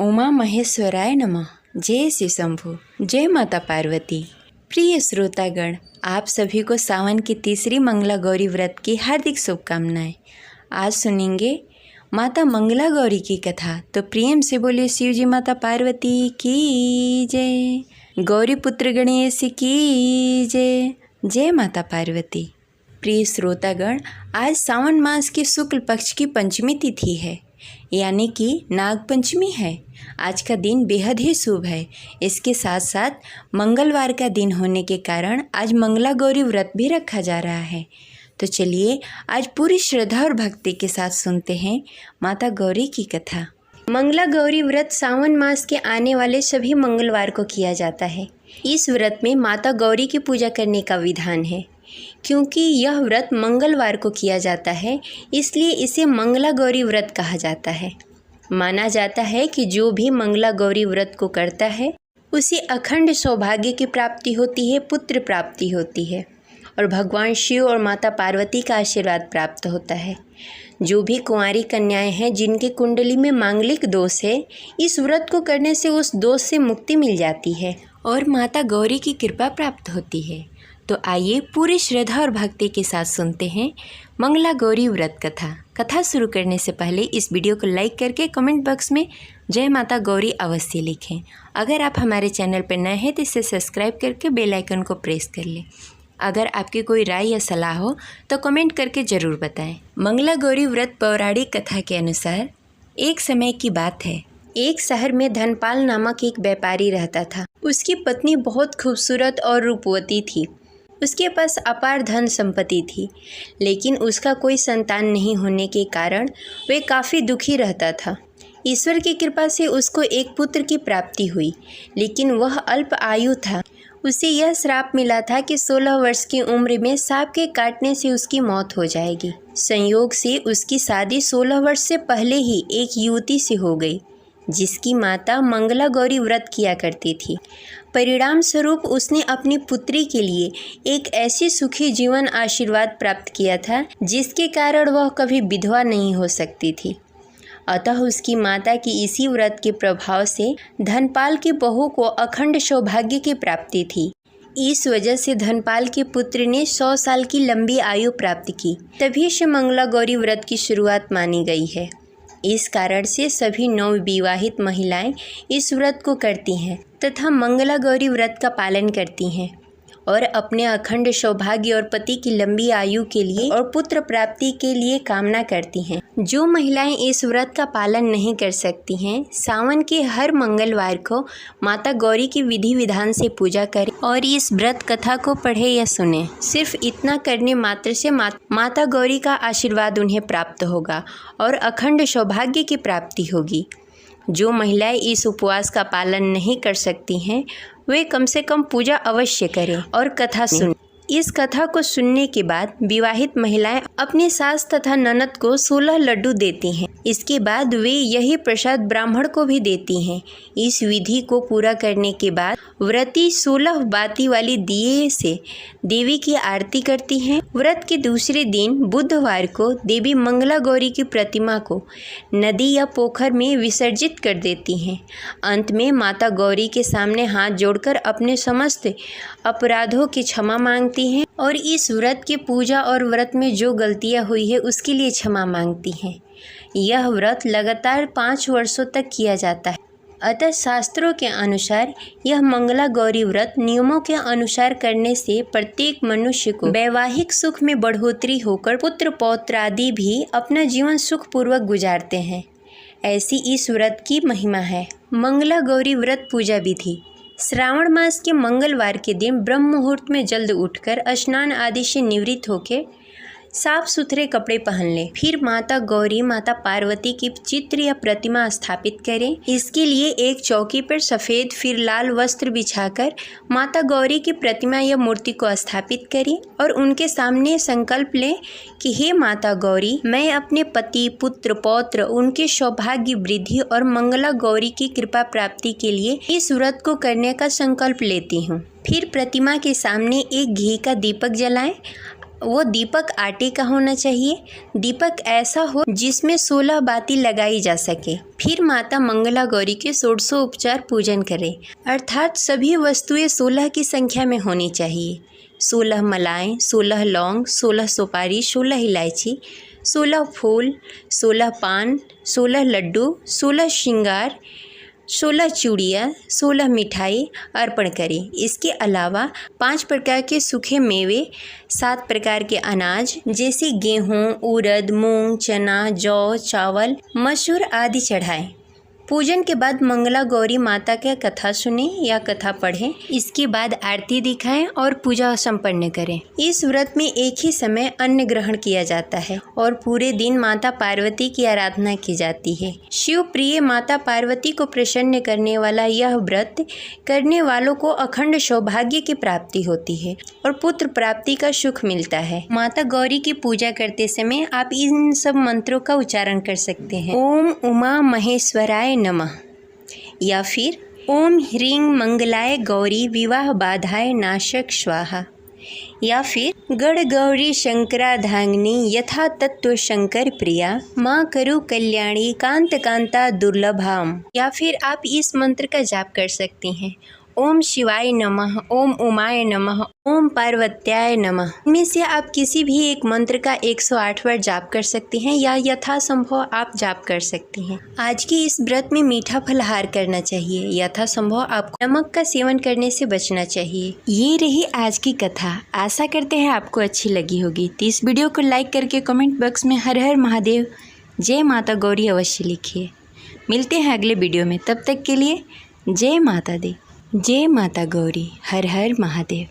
उमा महेश्वराय नमः। जय श्री शंभु। जय माता पार्वती। प्रिय श्रोतागण, आप सभी को सावन की तीसरी मंगला गौरी व्रत की हार्दिक शुभकामनाएं। आज सुनेंगे माता मंगला गौरी की कथा, तो प्रेम से बोलिए शिव जी माता पार्वती की जय, गौरी पुत्र गणेश की जय, जय माता पार्वती। प्रिय श्रोतागण, आज सावन मास के शुक्ल पक्ष की पंचमी तिथि है, यानी कि नाग पंचमी है। आज का दिन बेहद ही शुभ है। इसके साथ साथ मंगलवार का दिन होने के कारण आज मंगला गौरी व्रत भी रखा जा रहा है। तो चलिए आज पूरी श्रद्धा और भक्ति के साथ सुनते हैं माता गौरी की कथा। मंगला गौरी व्रत सावन मास के आने वाले सभी मंगलवार को किया जाता है। इस व्रत में माता गौरी की पूजा करने का विधान है। क्योंकि यह व्रत मंगलवार को किया जाता है, इसलिए इसे मंगला गौरी व्रत कहा जाता है। माना जाता है कि जो भी मंगला गौरी व्रत को करता है उसे अखंड सौभाग्य की प्राप्ति होती है, पुत्र प्राप्ति होती है और भगवान शिव और माता पार्वती का आशीर्वाद प्राप्त होता है। जो भी कुंवारी कन्याएं हैं जिनके कुंडली में मांगलिक दोष है, इस व्रत को करने से उस दोष से मुक्ति मिल जाती है और माता गौरी की कृपा प्राप्त होती है। तो आइए पूरी श्रद्धा और भक्ति के साथ सुनते हैं मंगला गौरी व्रत कथा। कथा शुरू करने से पहले इस वीडियो को लाइक करके कमेंट बॉक्स में जय माता गौरी अवश्य लिखें। अगर आप हमारे चैनल पर नए हैं तो इसे सब्सक्राइब करके बेल आइकन को प्रेस कर लें। अगर आपकी कोई राय या सलाह हो तो कमेंट करके ज़रूर बताएं। मंगला गौरी व्रत पौराणिक कथा के अनुसार एक समय की बात है। एक शहर में धनपाल नामक एक व्यापारी रहता था। उसकी पत्नी बहुत खूबसूरत और रूपवती थी। उसके पास अपार धन संपत्ति थी, लेकिन उसका कोई संतान नहीं होने के कारण वह काफ़ी दुखी रहता था। ईश्वर की कृपा से उसको एक पुत्र की प्राप्ति हुई, लेकिन वह अल्प आयु था। उसे यह श्राप मिला था कि 16 वर्ष की उम्र में सांप के काटने से उसकी मौत हो जाएगी। संयोग से उसकी शादी 16 वर्ष से पहले ही एक युवती से हो गई, जिसकी माता मंगला गौरी व्रत किया करती थी। परिणाम स्वरूप उसने अपनी पुत्री के लिए एक ऐसी सुखी जीवन आशीर्वाद प्राप्त किया था जिसके कारण वह कभी विधवा नहीं हो सकती थी। अतः उसकी माता की इसी व्रत के प्रभाव से धनपाल की बहू को अखंड सौभाग्य की प्राप्ति थी। इस वजह से धनपाल के पुत्र ने 100 साल की लंबी आयु प्राप्त की। तभी से मंगला गौरी व्रत की शुरुआत मानी गई है। इस कारण से सभी नवविवाहित महिलाएं इस व्रत को करती हैं तथा मंगला गौरी व्रत का पालन करती हैं और अपने अखंड सौभाग्य और पति की लंबी आयु के लिए और पुत्र प्राप्ति के लिए कामना करती हैं। जो महिलाएं इस व्रत का पालन नहीं कर सकती हैं, सावन के हर मंगलवार को माता गौरी की विधि विधान से पूजा करें और इस व्रत कथा को पढ़े या सुने। सिर्फ इतना करने मात्र से माता गौरी का आशीर्वाद उन्हें प्राप्त होगा और अखंड सौभाग्य की प्राप्ति होगी। जो महिलाएं इस उपवास का पालन नहीं कर सकती हैं, वे कम से कम पूजा अवश्य करें और कथा सुनें। इस कथा को सुनने के बाद विवाहित महिलाएं अपनी सास तथा ननद को 16 लड्डू देती हैं। इसके बाद वे यही प्रसाद ब्राह्मण को भी देती हैं। इस विधि को पूरा करने के बाद व्रती 16 बाती वाली दिए से देवी की आरती करती हैं। व्रत के दूसरे दिन बुधवार को देवी मंगला गौरी की प्रतिमा को नदी या पोखर में विसर्जित कर देती हैं। अंत में माता गौरी के सामने हाथ जोड़कर अपने समस्त अपराधों की क्षमा मांगती हैं और इस व्रत की पूजा और व्रत में जो गलतियां हुई है उसके लिए क्षमा मांगती हैं। यह व्रत लगातार 5 वर्षों तक किया जाता है। अतः शास्त्रों के अनुसार यह मंगला गौरी व्रत नियमों के अनुसार करने से प्रत्येक मनुष्य को वैवाहिक सुख में बढ़ोतरी होकर पुत्र पौत्र आदि भी अपना जीवन सुखपूर्वक गुजारते हैं। ऐसी इस व्रत की महिमा है। मंगला गौरी व्रत पूजा विधि। श्रावण मास के मंगलवार के दिन ब्रह्म मुहूर्त में जल्द उठकर स्नान आदि से निवृत्त होकर साफ सुथरे कपड़े पहन लें। फिर माता गौरी माता पार्वती की चित्र या प्रतिमा स्थापित करें। इसके लिए एक चौकी पर सफ़ेद फिर लाल वस्त्र बिछाकर माता गौरी की प्रतिमा या मूर्ति को स्थापित करें और उनके सामने संकल्प लें कि हे माता गौरी, मैं अपने पति पुत्र पौत्र उनके सौभाग्य वृद्धि और मंगला गौरी की कृपा प्राप्ति के लिए इस व्रत को करने का संकल्प लेती हूँ। फिर प्रतिमा के सामने एक घी का दीपक जलाएं। वो दीपक आटे का होना चाहिए। दीपक ऐसा हो जिसमें 16 बाती लगाई जा सके। फिर माता मंगला गौरी के षोडशोपचार पूजन करें, अर्थात सभी वस्तुएं 16 की संख्या में होनी चाहिए। 16 मलाएँ, 16 लौंग, 16 सुपारी, 16 इलायची, 16 फूल, 16 पान, 16 लड्डू, 16 श्रृंगार, 16 चूड़ियाँ, 16 मिठाई अर्पण करें। इसके अलावा 5 प्रकार के सूखे मेवे, 7 प्रकार के अनाज जैसे गेहूँ, उड़द, मूंग, चना, जौ, चावल, मसूर आदि चढ़ाएं। पूजन के बाद मंगला गौरी माता का कथा सुने या कथा पढ़ें। इसके बाद आरती दिखाएं और पूजा संपन्न करें। इस व्रत में एक ही समय अन्न ग्रहण किया जाता है और पूरे दिन माता पार्वती की आराधना की जाती है। शिव प्रिय माता पार्वती को प्रसन्न करने वाला यह व्रत करने वालों को अखंड सौभाग्य की प्राप्ति होती है और पुत्र प्राप्ति का सुख मिलता है। माता गौरी की पूजा करते समय आप इन सब मंत्रों का उच्चारण कर सकते हैं। ओम उमा महेश्वराय नमः, या फिर ओम ह्रीं मंगलाय गौरी विवाह बाधाय नाशक स्वाहा, या फिर गढ़ गौरी शंकराधांगनी यथा तत्व शंकर प्रिया माँ करु कल्याणी कांत कांता दुर्लभाम, या फिर आप इस मंत्र का जाप कर सकते हैं। ओम शिवाय नमः, ओम उमाय नमः, ओम पार्वत्याय नमः। इनमें से आप किसी भी एक मंत्र का 108 बार जाप कर सकते हैं या यथासंभव आप जाप कर सकते हैं। आज की इस व्रत में मीठा फलाहार करना चाहिए। यथासंभव आपको नमक का सेवन करने से बचना चाहिए। ये रही आज की कथा। आशा करते हैं आपको अच्छी लगी होगी। तो इस वीडियो को लाइक करके कमेंट बॉक्स में हर हर महादेव, जय माता गौरी अवश्य लिखिए। मिलते हैं अगले वीडियो में, तब तक के लिए जय माता दी, जय माता गौरी, हर हर महादेव।